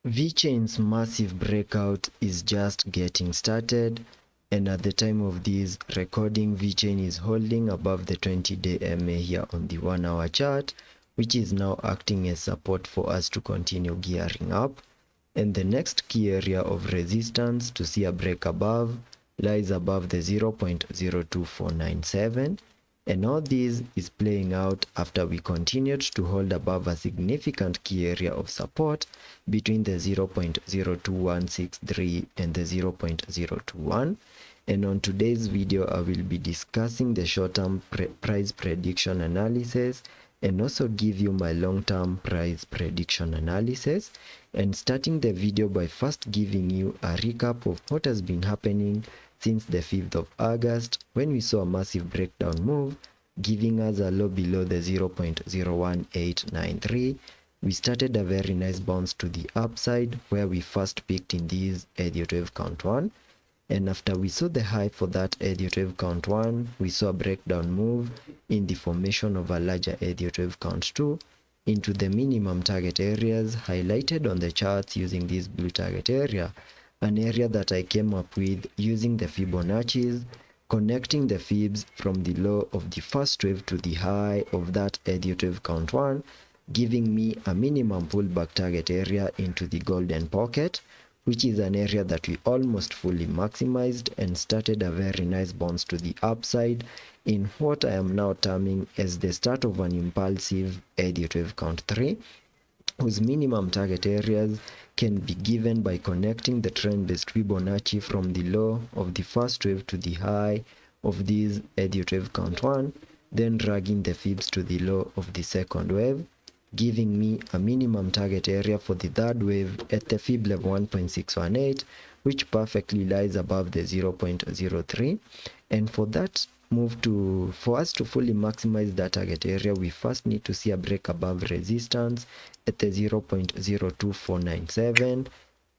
Vechain's massive breakout is just getting started, and at the time of this recording, Vechain is holding above the 20-day MA here on the 1-hour chart, which is now acting as support for us to continue gearing up. And the next key area of resistance to see a break above lies above the 0.02497, and all this is playing out after we continued to hold above a significant key area of support between the 0.02163 and the 0.021. And on today's video, I will be discussing the short-term price prediction analysis and also give you my long-term price prediction analysis, and starting the video by first giving you a recap of what has been happening since the 5th of August when we saw a massive breakdown move giving us a low below the 0.01893. We started a very nice bounce to the upside where we first peaked in this Elliot wave count 1, and after we saw the high for that Elliot wave count 1, we saw a breakdown move in the formation of a larger Elliot wave count 2 into the minimum target areas highlighted on the charts using this blue target area, an area that I came up with using the Fibonacci's, connecting the fibs from the low of the first wave to the high of that Elliot wave count 1, giving me a minimum pullback target area into the golden pocket, which is an area that we almost fully maximized and started a very nice bounce to the upside in what I am now terming as the start of an impulsive Elliot wave count 3, whose minimum target areas can be given by connecting the trend-based Fibonacci from the low of the first wave to the high of this Elliot wave count 1, then dragging the fibs to the low of the second wave, giving me a minimum target area for the third wave at the fib level 1.618, which perfectly lies above the 0.03. And for that move for us to fully maximize that target area, we first need to see a break above resistance at the 0.02497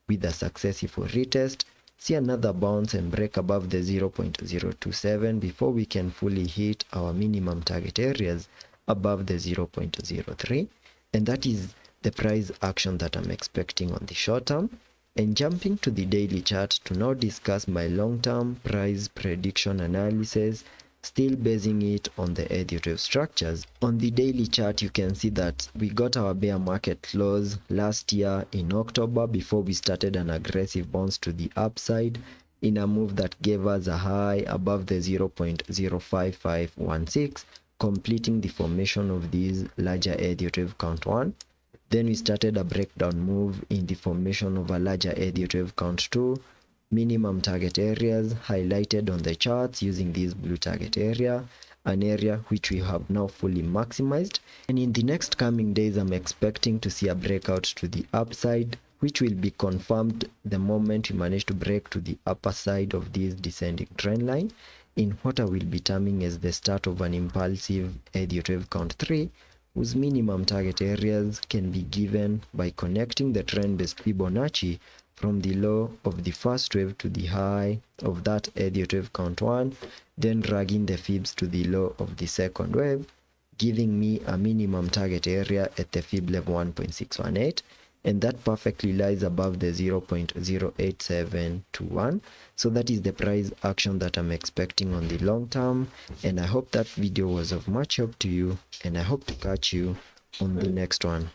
with a successful retest, see another bounce and break above the 0.027 before we can fully hit our minimum target areas above the 0.03. And that is the price action that I'm expecting on the short term. And jumping to the daily chart to now discuss my long-term price prediction analysis, still basing it on the Elliot wave structures. On the daily chart, you can see that we got our bear market close last year in October before we started an aggressive bounce to the upside in a move that gave us a high above the 0.05516, completing the formation of this larger Elliot wave count 1. Then we started a breakdown move in the formation of a larger Elliot wave count 2, minimum target areas highlighted on the charts using this blue target area, an area which we have now fully maximized. And in the next coming days, I'm expecting to see a breakout to the upside, which will be confirmed the moment we manage to break to the upper side of this descending trend line in what I will be terming as the start of an impulsive Elliot wave count 3, whose minimum target areas can be given by connecting the trend-based Fibonacci from the low of the first wave to the high of that Elliot wave count 1, then dragging the fibs to the low of the second wave, giving me a minimum target area at the fib level 1.618, and that perfectly lies above the 0.08721. So that is the price action that I'm expecting on the long term, and I hope that video was of much help to you, and I hope to catch you on the next one.